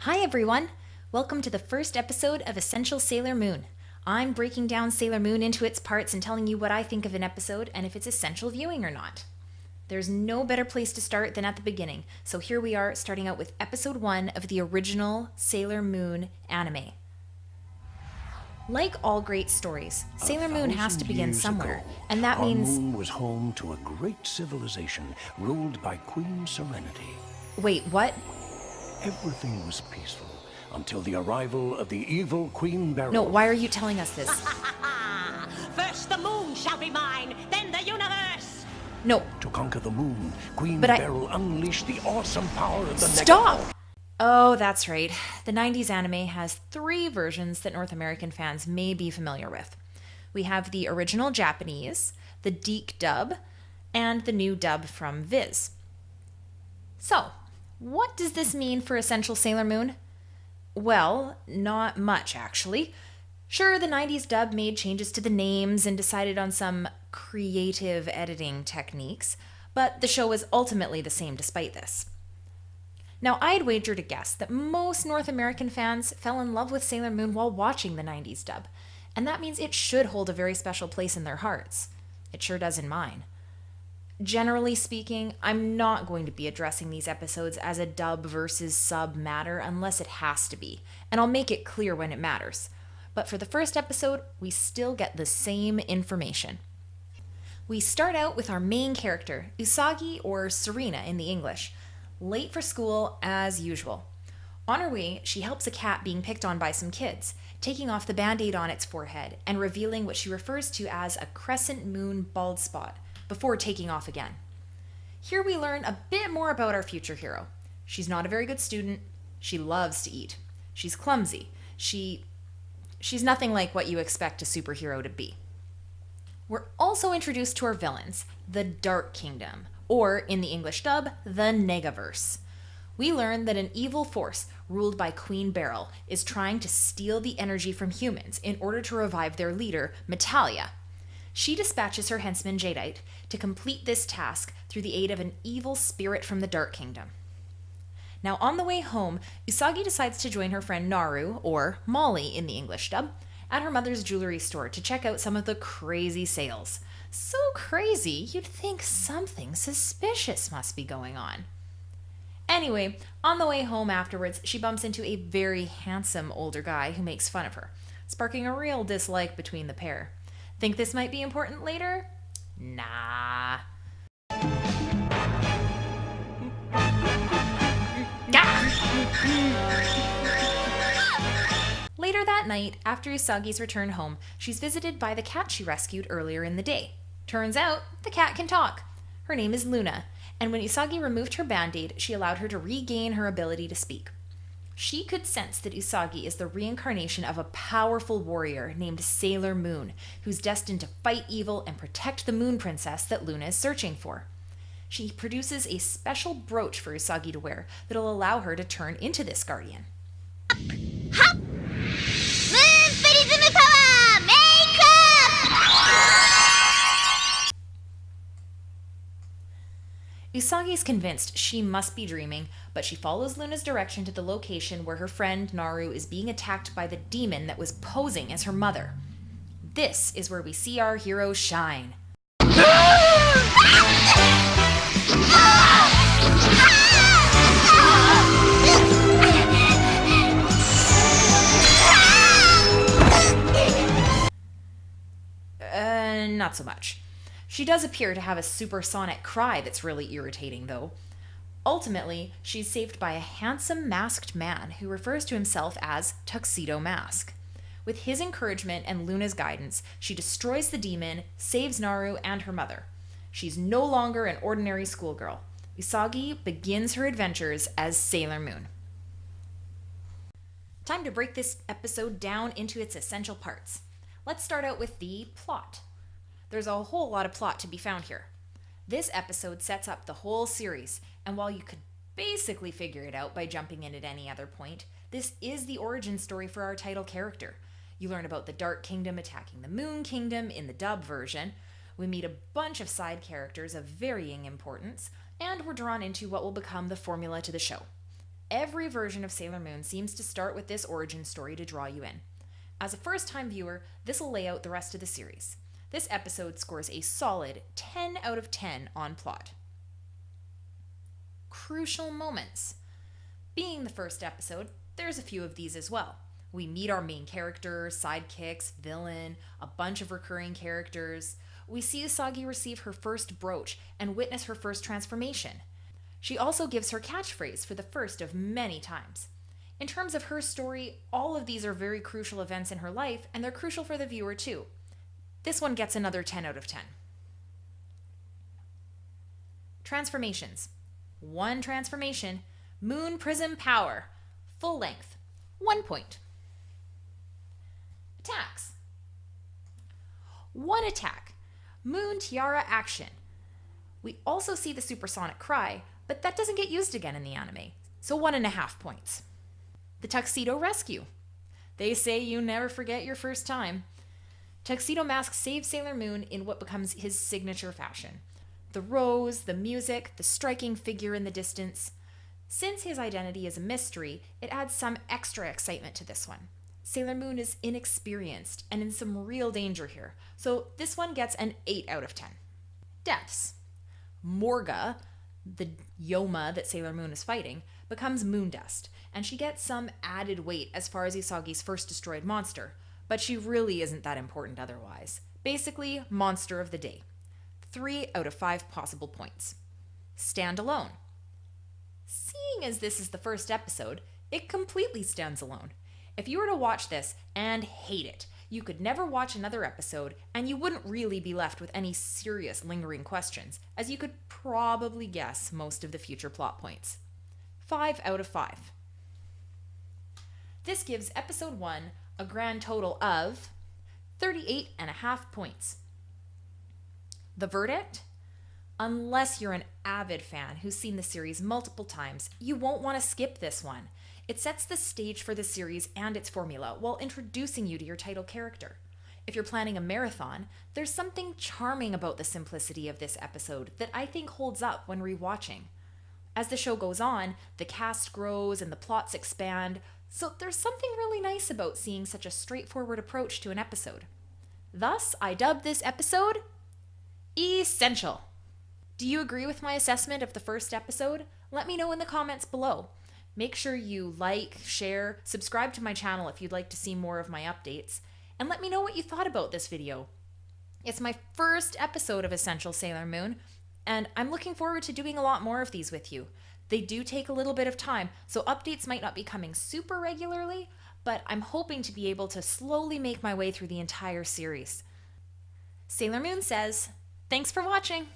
Hi everyone! Welcome to the first episode of Essential Sailor Moon. I'm breaking down Sailor Moon into its parts and telling you what I think of an episode and if it's essential viewing or not. There's no better place to start than at the beginning, so here we are starting out with episode 1 of the original Sailor Moon anime. Like all great stories, Sailor Moon has to begin somewhere, and that means... Our moon was home to a great civilization ruled by Queen Serenity. Wait, what? Everything was peaceful until the arrival of the evil Queen Beryl. No, why are you telling us this? First the moon shall be mine, then the universe! No. To conquer the moon, Queen But Beryl unleashed the awesome power of the Stop! Oh, that's right. The 90s anime has 3 versions that North American fans may be familiar with. We have the original Japanese, the DeK dub, and the new dub from Viz. So, what does this mean for Essential Sailor Moon? Well, not much actually. Sure, the 90s dub made changes to the names and decided on some creative editing techniques, but the show was ultimately the same despite this. Now, I'd wager to guess that most North American fans fell in love with Sailor Moon while watching the 90s dub, and that means it should hold a very special place in their hearts. It sure does in mine. Generally speaking, I'm not going to be addressing these episodes as a dub versus sub matter unless it has to be, and I'll make it clear when it matters. But for the first episode, we still get the same information. We start out with our main character, Usagi, or Serena in the English, late for school as usual. On her way, she helps a cat being picked on by some kids, taking off the band-aid on its forehead and revealing what she refers to as a crescent moon bald spot, before taking off again. Here we learn a bit more about our future hero. She's not a very good student. She loves to eat. She's clumsy. She's nothing like what you expect a superhero to be. We're also introduced to our villains, the Dark Kingdom, or in the English dub, the Negaverse. We learn that an evil force ruled by Queen Beryl is trying to steal the energy from humans in order to revive their leader, Metalia. She dispatches her henchman Jadeite to complete this task through the aid of an evil spirit from the Dark Kingdom. Now, on the way home, Usagi decides to join her friend Naru, or Molly in the English dub, at her mother's jewelry store to check out some of the crazy sales. So crazy, you'd think something suspicious must be going on. Anyway, on the way home afterwards, she bumps into a very handsome older guy who makes fun of her, sparking a real dislike between the pair. Think this might be important later? Nah. Later that night, after Usagi's return home, she's visited by the cat she rescued earlier in the day. Turns out, the cat can talk. Her name is Luna, and when Usagi removed her band-aid, she allowed her to regain her ability to speak. She could sense that Usagi is the reincarnation of a powerful warrior named Sailor Moon, who's destined to fight evil and protect the Moon Princess that Luna is searching for. She produces a special brooch for Usagi to wear that'll allow her to turn into this guardian. Hop! Moon Fairyism power! Makeup! Usagi's convinced she must be dreaming, but she follows Luna's direction to the location where her friend Naru is being attacked by the demon that was posing as her mother. This is where we see our hero shine. Not so much. She does appear to have a supersonic cry that's really irritating, though. Ultimately, she's saved by a handsome masked man who refers to himself as Tuxedo Mask. With his encouragement and Luna's guidance, she destroys the demon, saves Naru and her mother. She's no longer an ordinary schoolgirl. Usagi begins her adventures as Sailor Moon. Time to break this episode down into its essential parts. Let's start out with the plot. There's a whole lot of plot to be found here. This episode sets up the whole series, and while you could basically figure it out by jumping in at any other point, this is the origin story for our title character. You learn about the Dark Kingdom attacking the Moon Kingdom in the dub version. We meet a bunch of side characters of varying importance, and we're drawn into what will become the formula to the show. Every version of Sailor Moon seems to start with this origin story to draw you in. As a first-time viewer, this will lay out the rest of the series. This episode scores a solid 10 out of 10 on plot. Crucial moments. Being the first episode, there's a few of these as well. We meet our main character, sidekicks, villain, a bunch of recurring characters. We see Usagi receive her first brooch and witness her first transformation. She also gives her catchphrase for the first of many times. In terms of her story, all of these are very crucial events in her life, and they're crucial for the viewer too. This one gets another 10 out of 10. Transformations. One transformation, Moon Prism Power, full length, 1 point. Attacks. One attack, Moon Tiara Action. We also see the supersonic cry, but that doesn't get used again in the anime, so 1.5 points. The Tuxedo Rescue. They say you never forget your first time. Tuxedo Mask saves Sailor Moon in what becomes his signature fashion. The rose, the music, the striking figure in the distance. Since his identity is a mystery, it adds some extra excitement to this one. Sailor Moon is inexperienced and in some real danger here, so this one gets an 8 out of 10. Deaths. Morga, the Yoma that Sailor Moon is fighting, becomes Moondust, and she gets some added weight as far as Usagi's first destroyed monster, but she really isn't that important otherwise. Basically, monster of the day. 3 out of 5 possible points. Stand alone. Seeing as this is the first episode, it completely stands alone. If you were to watch this and hate it, you could never watch another episode, and you wouldn't really be left with any serious lingering questions, as you could probably guess most of the future plot points. 5 out of 5. This gives episode 1 a grand total of 38.5 points. The verdict? Unless you're an avid fan who's seen the series multiple times, you won't want to skip this one. It sets the stage for the series and its formula while introducing you to your title character. If you're planning a marathon, there's something charming about the simplicity of this episode that I think holds up when rewatching. As the show goes on, the cast grows and the plots expand, so there's something really nice about seeing such a straightforward approach to an episode. Thus, I dubbed this episode Essential. Do you agree with my assessment of the first episode? Let me know in the comments below. Make sure you like, share, subscribe to my channel if you'd like to see more of my updates, and let me know what you thought about this video. It's my first episode of Essential Sailor Moon, and I'm looking forward to doing a lot more of these with you. They do take a little bit of time, so updates might not be coming super regularly, but I'm hoping to be able to slowly make my way through the entire series. Sailor Moon says, thanks for watching!